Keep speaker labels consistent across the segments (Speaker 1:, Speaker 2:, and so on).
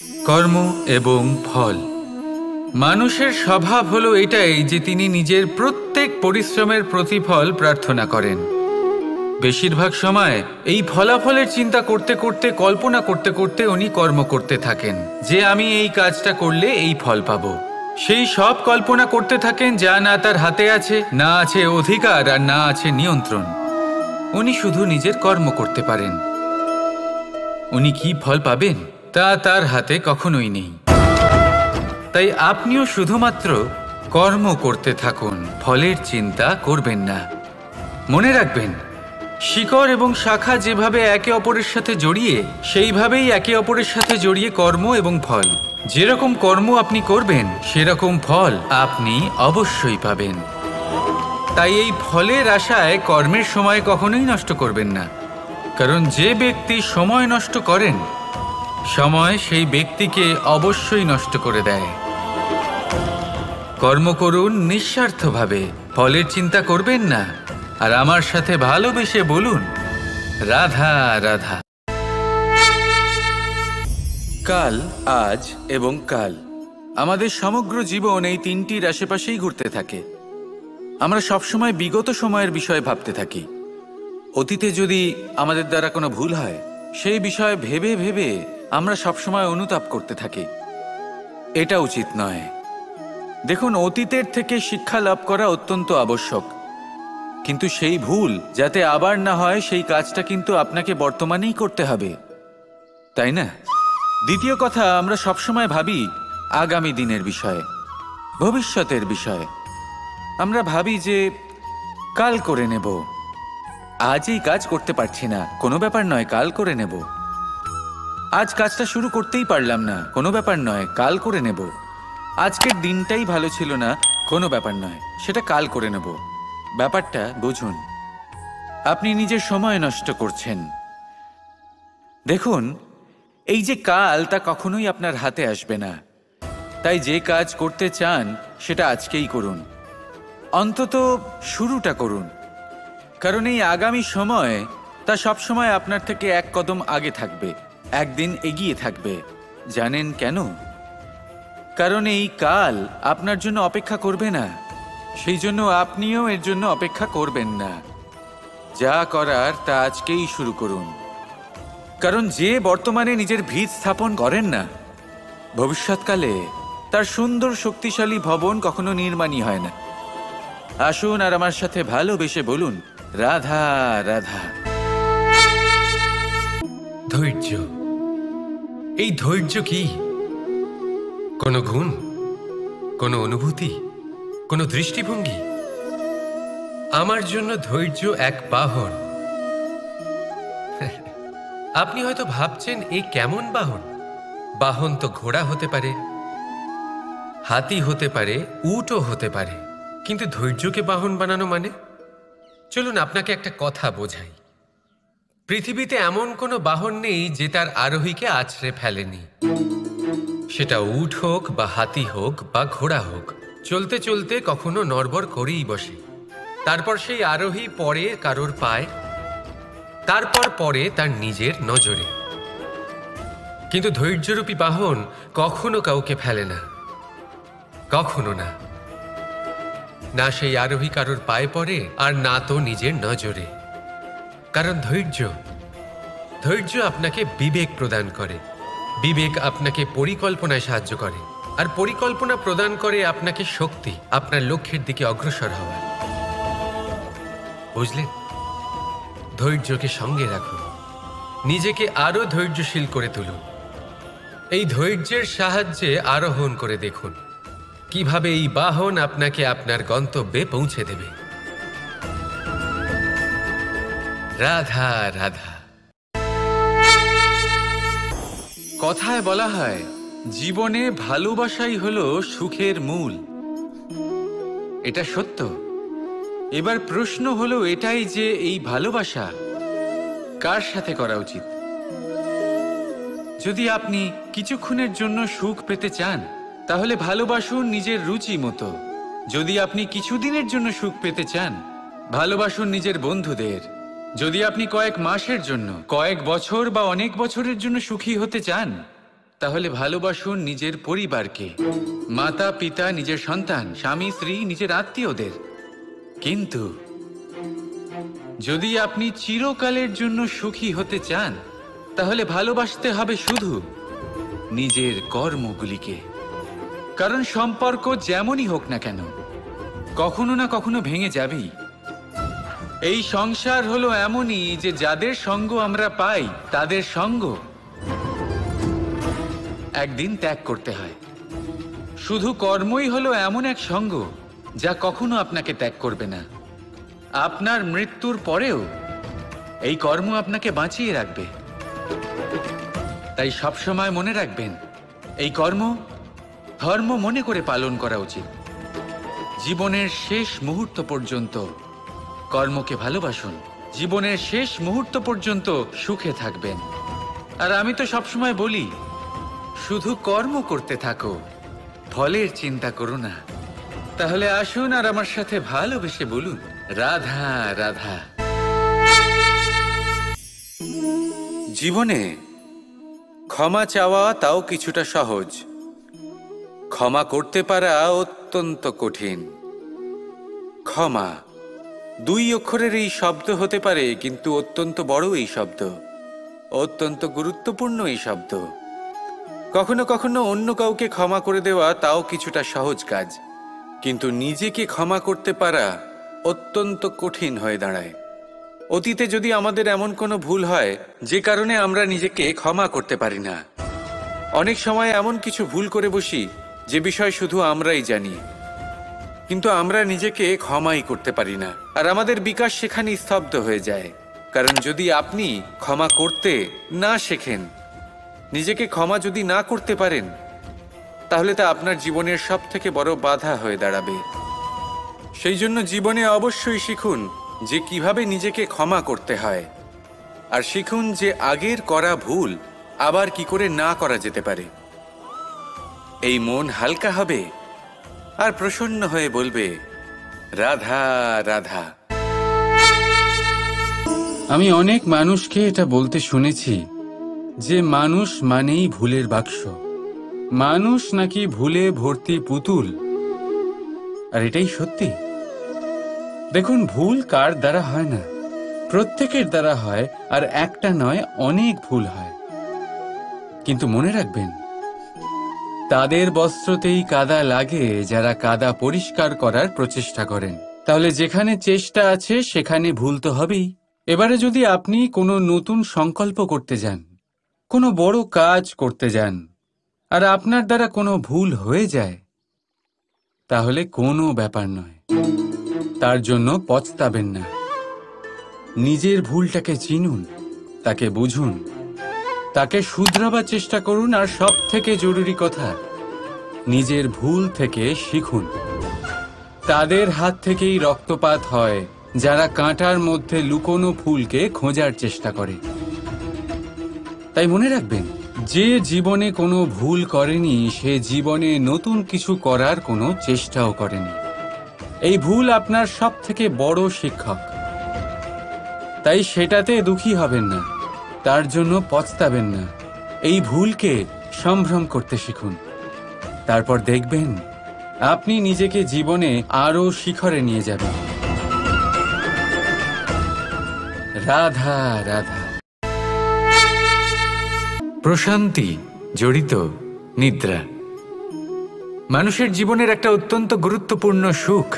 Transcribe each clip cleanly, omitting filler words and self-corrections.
Speaker 1: কর্ম এবং ফল। মানুষের স্বভাব হলো এটাই যে তিনি নিজের প্রত্যেক পরিশ্রমের প্রতিফল প্রার্থনা করেন। বেশিরভাগ সময় এই ফলাফলের চিন্তা করতে করতে, কল্পনা করতে করতে উনি কর্ম করতে থাকেন যে আমি এই কাজটা করলে এই ফল পাবো। সেই সব কল্পনা করতে থাকেন যা না তার হাতে আছে, না আছে অধিকার, আর না আছে নিয়ন্ত্রণ। উনি শুধু নিজের কর্ম করতে পারেন। উনি কি ফল পাবেন তা তার হাতে কখনোই নেই। তাই আপনিও শুধুমাত্র কর্ম করতে থাকুন, ফলের চিন্তা করবেন না। মনে রাখবেন, শিকড় এবং শাখা যেভাবে একে অপরের সাথে জড়িয়ে, সেইভাবেই একে অপরের সাথে জড়িয়ে কর্ম এবং ফল। যেরকম কর্ম আপনি করবেন সেরকম ফল আপনি অবশ্যই পাবেন। তাই এই ফলের আশায় কর্মের সময় কখনোই নষ্ট করবেন না, কারণ যে ব্যক্তি সময় নষ্ট করেন, সময় সেই ব্যক্তিকে অবশ্যই নষ্ট করে দেয়। কর্ম করুন নিঃস্বার্থভাবে, ফলের চিন্তা করবেন না, আর আমার সাথে ভালোবেসে বলুন রাধা রাধা। কাল, আজ এবং কাল। আমাদের সমগ্র জীবন এই তিনটির আশেপাশেই ঘুরতে থাকে। আমরা সবসময় বিগত সময়ের বিষয়ে ভাবতে থাকি। অতীতে যদি আমাদের দ্বারা কোনো ভুল হয়, সেই বিষয়ে ভেবে ভেবে আমরা সবসময় অনুতাপ করতে থাকি। এটা উচিত নয়। দেখুন, অতীতের থেকে শিক্ষা লাভ করা অত্যন্ত আবশ্যক, কিন্তু সেই ভুল যাতে আবার না হয় সেই কাজটা কিন্তু আপনাকে বর্তমানেই করতে হবে, তাই না? দ্বিতীয় কথা, আমরা সবসময় ভাবি আগামী দিনের বিষয়ে, ভবিষ্যতের বিষয়ে। আমরা ভাবি যে কাল করে নেব, আজ এই কাজ করতে পারছি না, কোনো ব্যাপার নয়, কাল করে নেব। আজ কাজটা শুরু করতেই পারলাম না, কোনো ব্যাপার নয়, কাল করে নেব। আজকের দিনটাই ভালো ছিল না, কোনো ব্যাপার নয়, সেটা কাল করে নেব। ব্যাপারটা বুঝুন, আপনি নিজের সময় নষ্ট করছেন। দেখুন, এই যে কাল, তা কখনোই আপনার হাতে আসবে না। তাই যে কাজ করতে চান সেটা আজকেই করুন, অন্তত শুরুটা করুন। কারণ এই আগামী সময়, তা সবসময় আপনার থেকে এক কদম আগে থাকবে, একদিন এগিয়ে থাকবে। জানেন কেন? কারণ এই কাল আপনার জন্য অপেক্ষা করবে না, সেই জন্য আপনিও এর জন্য অপেক্ষা করবেন না। যা করার তা আজকেই শুরু করুন। কারণ যে বর্তমানে নিজের ভিত স্থাপন করেন না, ভবিষ্যৎকালে তার সুন্দর শক্তিশালী ভবন কখনো নির্মাণই হয় না। আসুন আর আমার সাথে ভালোবেসে বলুন রাধা রাধা।
Speaker 2: ধৈর্য। এই ধৈর্য কি কোনো গুণ, কোনো অনুভূতি, কোনো দৃষ্টিভঙ্গি? আমার জন্য ধৈর্য এক বাহন। আপনি হয়তো ভাবছেন, এই কেমন বাহন? বাহন তো ঘোড়া হতে পারে, হাতি হতে পারে, উটও হতে পারে, কিন্তু ধৈর্যকে বাহন বানানো মানে? চলুন আপনাকে একটা কথা বোঝাই। পৃথিবীতে এমন কোনো বাহন নেই যে তার আরোহীকে আছড়ে ফেলেনি। সেটা উট হোক বা হাতি হোক বা ঘোড়া হোক, চলতে চলতে কখনো নড়বড় করেই বসে। তারপর সেই আরোহী পরে কারোর পায়, তারপর পরে তার নিজের নজরে। কিন্তু ধৈর্যরূপী বাহন কখনো কাউকে ফেলে না, কখনো না। না সেই আরোহী কারোর পায়ে পড়ে, আর না তো নিজের নজরে। কারণ ধৈর্য আপনাকে বিবেক প্রদান করে, বিবেক আপনাকে পরিকল্পনায় সাহায্য করে, আর পরিকল্পনা প্রদান করে আপনাকে শক্তি, আপনার লক্ষ্যের দিকে অগ্রসর হওয়ার। বুঝলেন? ধৈর্যকে সঙ্গে রাখুন, নিজেকে আরো ধৈর্যশীল করে তুলুন। এই ধৈর্যের সাহায্যে আরোহণ করে দেখুন কিভাবে এই বাহন আপনাকে আপনার গন্তব্যে পৌঁছে দেবে। রাধা রাধা।
Speaker 1: কথায় বলা হয়, জীবনে ভালোবাসাই হলো সুখের মূল। এটা সত্য। এবার প্রশ্ন হলো এটাই যে এই ভালোবাসা কার সাথে করা উচিত? যদি আপনি কিছুক্ষণের জন্য সুখ পেতে চান, তাহলে ভালোবাসুন নিজের রুচি মতো। যদি আপনি কিছুদিনের জন্য সুখ পেতে চান, ভালোবাসুন নিজের বন্ধুদের। যদি আপনি কয়েক মাসের জন্য, কয়েক বছর বা অনেক বছরের জন্য সুখী হতে চান, তাহলে ভালোবাসুন নিজের পরিবারকে, মাতা পিতা, নিজের সন্তান, স্বামী স্ত্রী, নিজের আত্মীয়দের। কিন্তু যদি আপনি চিরকালের জন্য সুখী হতে চান, তাহলে ভালোবাসতে হবে শুধু নিজের কর্মগুলিকে। কারণ সম্পর্ক যেমনই হোক না কেন, কখনো না কখনো ভেঙে যাবেই। এই সংসার হলো এমনই যে যাদের সঙ্গ আমরা পাই, তাদের সঙ্গ একদিন ত্যাগ করতে হয়। শুধু কর্মই হলো এমন এক সঙ্গ যা কখনো আপনাকে ত্যাগ করবে না। আপনার মৃত্যুর পরেও এই কর্ম আপনাকে বাঁচিয়ে রাখবে। তাই সবসময় মনে রাখবেন, এই কর্ম ধর্ম মনে করে পালন করা উচিত। জীবনের শেষ মুহূর্ত পর্যন্ত কর্মকে ভালোবাসুন, জীবনের শেষ মুহূর্ত পর্যন্ত সুখে থাকবেন। আর আমি তো সবসময় বলি, শুধু কর্ম করতে থাকো, ফলের চিন্তা করো না। তাহলে আসুন আর আমার সাথে ভালোবেসে বলুন, রাধা রাধা। জীবনে ক্ষমা চাওয়া তাও কিছুটা সহজ, ক্ষমা করতে পারা অত্যন্ত কঠিন। ক্ষমা 2 অক্ষরের এই শব্দ হতে পারে, কিন্তু অত্যন্ত বড় এই শব্দ, অত্যন্ত গুরুত্বপূর্ণ এই শব্দ। কখনো কখনো অন্য কাউকে ক্ষমা করে দেওয়া তাও কিছুটা সহজ কাজ, কিন্তু নিজেকে ক্ষমা করতে পারা অত্যন্ত কঠিন হয়ে দাঁড়ায়। অতীতে যদি আমাদের এমন কোনো ভুল হয় যে কারণে আমরা নিজেকে ক্ষমা করতে পারি না, অনেক সময় এমন কিছু ভুল করে বসি যে বিষয় শুধু আমরাই জানি, কিন্তু আমরা নিজেকে ক্ষমাই করতে পারি না। আর আমাদের বিকাশ সেখানেই স্তব্ধ হয়ে যায়। কারণ যদি আপনি ক্ষমা করতে না শেখেন, নিজেকে ক্ষমা যদি না করতে পারেন, তাহলে তা আপনার জীবনের সবথেকে বড় বাধা হয়ে দাঁড়াবে। সেই জন্য জীবনে অবশ্যই শিখুন যে কিভাবে নিজেকে ক্ষমা করতে হয়, আর শিখুন যে আগের করা ভুল আবার কি করে না করা যেতে পারে। এই মন হালকা হবে আর প্রসন্ন হয়ে বলবে, রাধা রাধা। আমি অনেক মানুষকে এটা বলতে শুনেছি যে মানুষ মানেই ভুলের বাক্স, মানুষ নাকি ভুলে ভর্তি পুতুল। আর এটাই সত্যি। দেখুন, ভুল কার দ্বারা হয় না, প্রত্যেকের দ্বারা হয়। আর একটা নয়, অনেক ভুল হয়। কিন্তু মনে রাখবেন, তাদের বস্ত্রতেই কাদা লাগে যারা কাদা পরিষ্কার করার প্রচেষ্টা করেন। তাহলে যেখানে চেষ্টা আছে সেখানে ভুল তো হবেই। এবারে যদি আপনি কোনো নতুন সংকল্প করতে যান, কোনো বড় কাজ করতে যান, আর আপনার দ্বারা কোনো ভুল হয়ে যায়, তাহলে কোনো ব্যাপার নয়, তার জন্য পস্তাবেন না। নিজের ভুলটাকে চিনুন, তাকে বুঝুন, তাকে শুধরাবার চেষ্টা করুন। আর সব থেকে জরুরি কথা, নিজের ভুল থেকে শিখুন। তাদের হাত থেকেই রক্তপাত হয় যারা কাঁটার মধ্যে লুকোনো ফুলকে খোঁজার চেষ্টা করে। তাই মনে রাখবেন, যে জীবনে কোনো ভুল করেনি সে জীবনে নতুন কিছু করার কোনো চেষ্টাও করেনি। এই ভুল আপনার সব থেকে বড় শিক্ষক। তাই সেটাতে দুঃখী হবেন না, তার জন্য পস্তাবেন না। এই ভুলকে সম্ভ্রম করতে শিখুন। তারপর দেখবেন আপনি নিজেকে জীবনে আরো শিখরে নিয়ে যাবেন। রাধা রাধা। প্রশান্তি জড়িত নিদ্রা মানুষের জীবনের একটা অত্যন্ত গুরুত্বপূর্ণ সুখ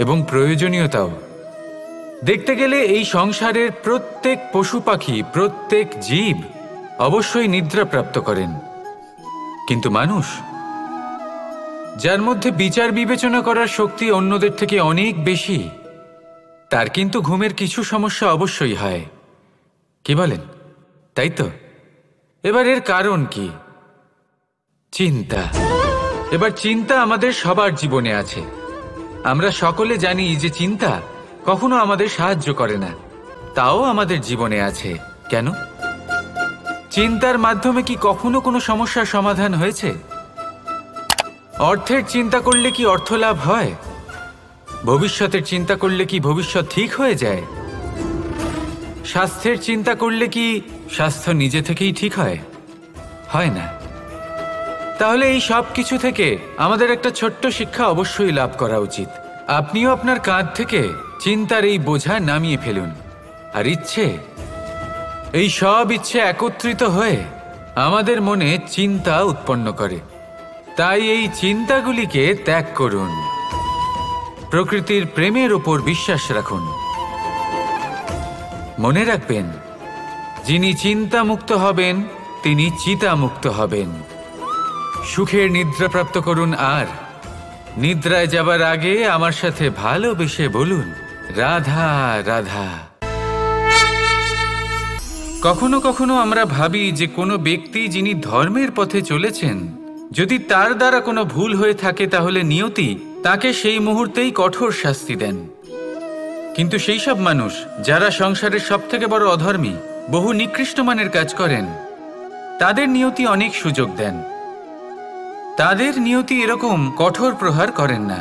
Speaker 1: এবং প্রয়োজনীয়তাও। দেখতে গেলে এই সংসারের প্রত্যেক পশু পাখি, প্রত্যেক জীব অবশ্যই নিদ্রা প্রাপ্ত করেন। কিন্তু মানুষ, যার মধ্যে বিচার বিবেচনা করার শক্তি অন্যদের থেকে অনেক বেশি, তার কিন্তু ঘুমের কিছু সমস্যা অবশ্যই হয়। কি বলেন, তাই তো? এবার এর কারণ কি? চিন্তা। এবার চিন্তা আমাদের সবার জীবনে আছে। আমরা সকলে জানি যে চিন্তা কখনো আমাদের সাহায্য করে না, তাও আমাদের জীবনে আছে। কেন? চিন্তার মাধ্যমে কি কখনো কোনো সমস্যার সমাধান হয়েছে? অর্থের চিন্তা করলে কি অর্থ লাভ হয়? ভবিষ্যতের চিন্তা করলে কি ভবিষ্যৎ ঠিক হয়ে যায়? স্বাস্থ্যের চিন্তা করলে কি স্বাস্থ্য নিজে থেকেই ঠিক হয়? হয় না। তাহলে এই সব কিছু থেকে আমাদের একটা ছোট্ট শিক্ষা অবশ্যই লাভ করা উচিত। আপনিও আপনার কাঁধ থেকে চিন্তার এই বোঝা নামিয়ে ফেলুন। আর এই সব ইচ্ছে একত্রিত হয়ে আমাদের মনে চিন্তা উৎপন্ন করে। তাই এই চিন্তাগুলিকে ত্যাগ করুন। প্রকৃতির প্রেমের ওপর বিশ্বাস রাখুন। মনে রাখবেন, যিনি চিন্তামুক্ত হবেন তিনি চিতামুক্ত হবেন। সুখের নিদ্রা প্রাপ্ত করুন, আর নিদ্রায় যাবার আগে আমার সাথে ভালোবেসে বলুন, রাধা রাধা। কখনো কখনো আমরা ভাবি যে কোনো ব্যক্তি যিনি ধর্মের পথে চলেছেন, যদি তার দ্বারা কোনো ভুল হয়ে থাকে তাহলে নিয়তি তাকে সেই মুহূর্তেই কঠোর শাস্তি দেন। কিন্তু সেই সব মানুষ যারা সংসারের সবথেকে বড় অধর্মী, বহু নিকৃষ্ট মানের কাজ করেন, তাদের নিয়তি অনেক সুযোগ দেন। তাদের নিয়তি এরকম কঠোর প্রহার করেন না।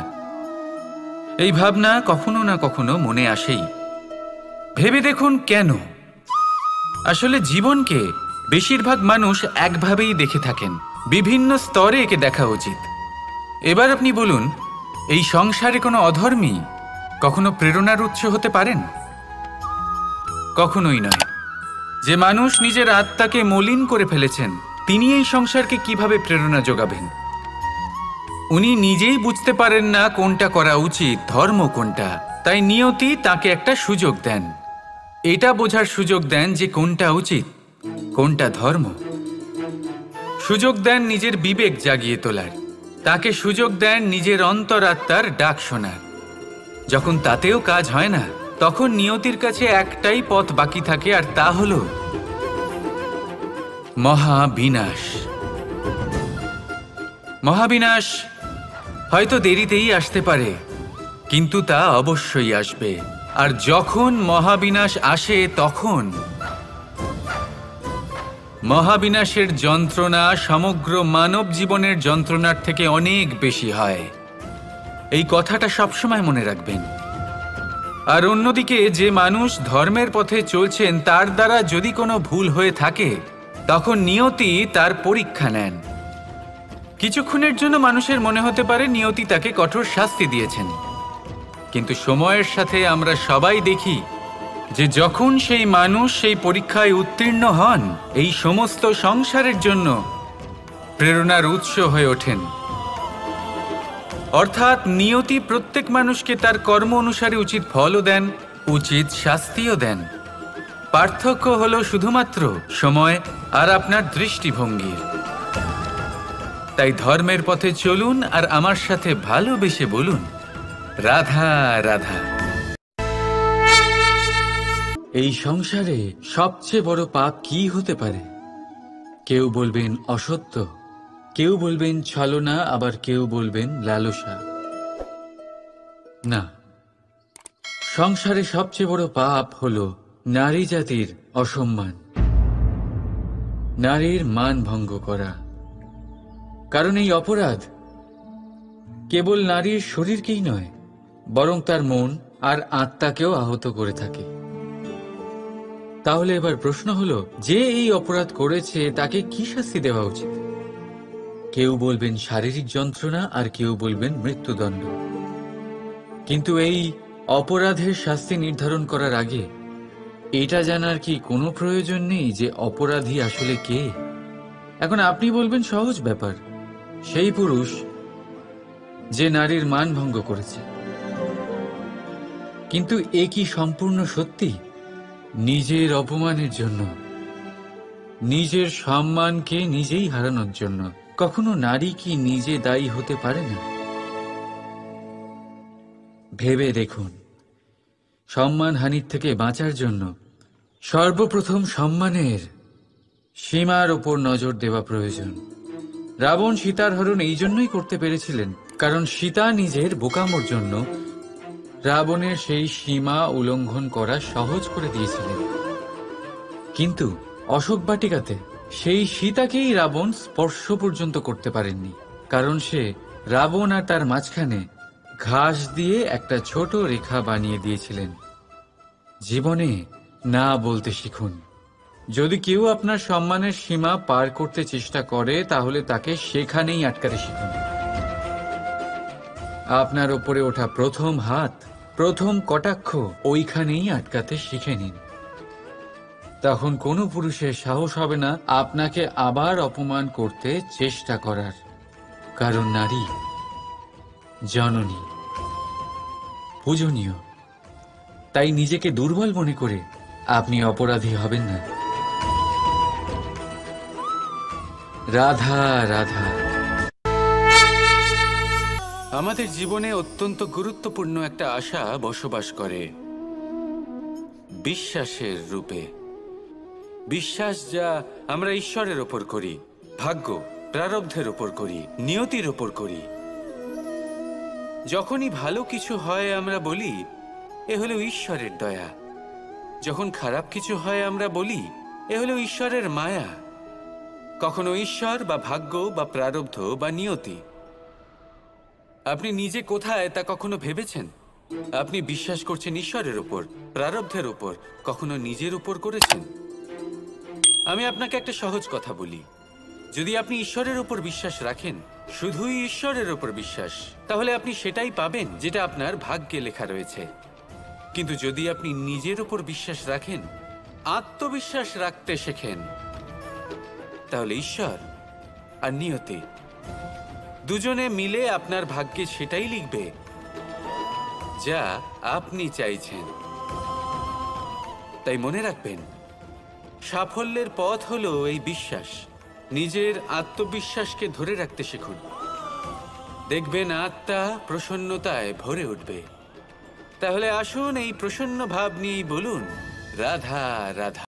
Speaker 1: এই ভাবনা কখনো না কখনো মনে আসেই। ভেবে দেখুন কেন? আসলে জীবনকে বেশিরভাগ মানুষ একভাবেই দেখে থাকেন, বিভিন্ন স্তরে একে দেখা উচিত। এবার আপনি বলুন, এই সংসারে কোনো অধর্মী কখনো প্রেরণার উৎস হতে পারেন? কখনোই নয়। যে মানুষ নিজের আত্মাকে মলিন করে ফেলেছেন, তিনি এই সংসারকে কিভাবে প্রেরণা যোগাবেন? উনি নিজেই বুঝতে পারেন না কোনটা করা উচিত, ধর্ম কোনটা। তাই নিয়তি তাকে একটা সুযোগ দেন, এটা বোঝার সুযোগ দেন যে কোনটা উচিত, কোনটা ধর্ম। সুযোগ দেন নিজের বিবেক জাগিয়ে তোলার, তাকে সুযোগ দেন নিজের অন্তরাত্মার ডাক শোনার। যখন তাতেও কাজ হয় না, তখন নিয়তির কাছে একটাই পথ বাকি থাকে, আর তা হল মহাবিনাশ। মহাবিনাশ হয়তো দেরিতেই আসতে পারে, কিন্তু তা অবশ্যই আসবে। আর যখন মহাবিনাশ আসে, তখন মহাবিনাশের যন্ত্রণা সমগ্র মানব জীবনের যন্ত্রণার থেকে অনেক বেশি হয়। এই কথাটা সবসময় মনে রাখবেন। আর অন্যদিকে যে মানুষ ধর্মের পথে চলছেন, তার দ্বারা যদি কোনো ভুল হয়ে থাকে, তখন নিয়তি তার পরীক্ষা নেন। কিছুক্ষণের জন্য মানুষের মনে হতে পারে নিয়তি তাকে কঠোর শাস্তি দিয়েছেন, কিন্তু সময়ের সাথে আমরা সবাই দেখি যে যখন সেই মানুষ সেই পরীক্ষায় উত্তীর্ণ হন, এই সমস্ত সংসারের জন্য প্রেরণার উৎস হয়ে ওঠেন। অর্থাৎ নিয়তি প্রত্যেক মানুষকে তার কর্ম অনুসারে উচিত ফলও দেন, উচিত শাস্তিও দেন। পার্থক্য হলো শুধুমাত্র সময় আর আপনার দৃষ্টিভঙ্গির। তাই ধর্মের পথে চলুন আর আমার সাথে ভালোবেসে বলুন, রাধা রাধা। এই সংসারে সবচেয়ে বড় পাপ কি হতে পারে? কেউ বলবেন অসত্য, কেউ বলবেন ছলনা, আবার কেউ বলবেন লালসা। না, সংসারে সবচেয়ে বড় পাপ হলো নারী জাতির অসম্মান, নারীর মান ভঙ্গ করা। কারণ এই অপরাধ কেবল নারীর শরীরকেই নয়, বরং তার মন আর আত্মাকেও আহত করে থাকে। তাহলে এবার প্রশ্ন হলো, যে এই অপরাধ করেছে তাকে কি শাস্তি দেওয়া উচিত? কেউ বলবেন শারীরিক যন্ত্রণা, আর কেউ বলবেন মৃত্যুদণ্ড। কিন্তু এই অপরাধের শাস্তি নির্ধারণ করার আগে এটা জানার কি কোনো প্রয়োজন নেই যে অপরাধী আসলে কে? এখন আপনি বলবেন সহজ ব্যাপার, সেই পুরুষ যে নারীর মান ভঙ্গ করেছে। কিন্তু এ কি সম্পূর্ণ সত্যি? নিজের অপমানের জন্য, নিজের সম্মানকে নিজেই হারানোর জন্য কখনো নারী কি নিজে দায়ী হতে পারে না? ভেবে দেখুন, সম্মানহানির থেকে বাঁচার জন্য সর্বপ্রথম সম্মানের সীমার ওপর নজর দেওয়া প্রয়োজন। রাবণ সীতার হরণ এই জন্যই করতে পেরেছিলেন কারণ সীতা নিজের বোকামোর জন্য রাবণের সেই সীমা উল্লঙ্ঘন করা সহজ করে দিয়েছিলেন। কিন্তু অশোক বাটিকাতে সেই সীতাকেই রাবণ স্পর্শ পর্যন্ত করতে পারেননি, কারণ সে রাবণ আর তার মাঝখানে ঘাস দিয়ে একটা ছোট রেখা বানিয়ে দিয়েছিলেন। জীবনে না বলতে শিখুন, যদি কেউ আপনার সম্মানের সীমা পার করতে চেষ্টা করে তাহলে তাকে সেখানেই আটকাতে শিখুন। আপনার ওপরে ওঠা প্রথম হাত, প্রথম কটাক্ষ ওইখানেই আটকাতে শিখে নিন। তখন কোনো পুরুষের সাহস হবে না আপনাকে আবার অপমান করতে চেষ্টা করার, কারণ নারী জননী, পূজনীয়। তাই নিজেকে দুর্বল মনে করে আপনি অপরাধী হবেন না। রাধা রাধা। আমাদের জীবনে অত্যন্ত গুরুত্বপূর্ণ একটা আশা বসবাস করে, বিশ্বাসের রূপে। বিশ্বাস যা আমরা ঈশ্বরের ওপর করি, ভাগ্য, প্রারব্ধের ওপর করি, নিয়তির ওপর করি। যখনই ভালো কিছু হয় আমরা বলি এ হলো ঈশ্বরের দয়া, যখন খারাপ কিছু হয় আমরা বলি এ হলো ঈশ্বরের মায়া। কখনো ঈশ্বর বা ভাগ্য বা প্রারব্ধ বা নিয়তি। আপনি নিজে কোথায় তা কখনো ভেবেছেন? আপনি বিশ্বাস করছেন ঈশ্বরের উপর, প্রারব্ধের উপর, কখনো নিজের উপর করেছেন? আমি আপনাকে একটা সহজ কথা বলি, যদি আপনি ঈশ্বরের উপর বিশ্বাস রাখেন, শুধুই ঈশ্বরের উপর বিশ্বাস, তাহলে আপনি সেটাই পাবেন যেটা আপনার ভাগ্যে লেখা রয়েছে। কিন্তু যদি আপনি নিজের উপর বিশ্বাস রাখেন, আত্মবিশ্বাস রাখতে শেখেন, তাহলে ঈশ্বর আর নিয়তি দুজনে মিলে আপনার ভাগ্যে সেটাই লিখবে যা আপনি চাইছেন। তাই মনে রাখবেন, সাফল্যের পথ হলো এই বিশ্বাস। নিজের আত্মবিশ্বাসকে ধরে রাখতে শিখুন, দেখবেন আত্মা প্রসন্নতায় ভরে উঠবে। তাহলে আসুন এই প্রসন্ন ভাব নিয়েই বলুন রাধা রাধা।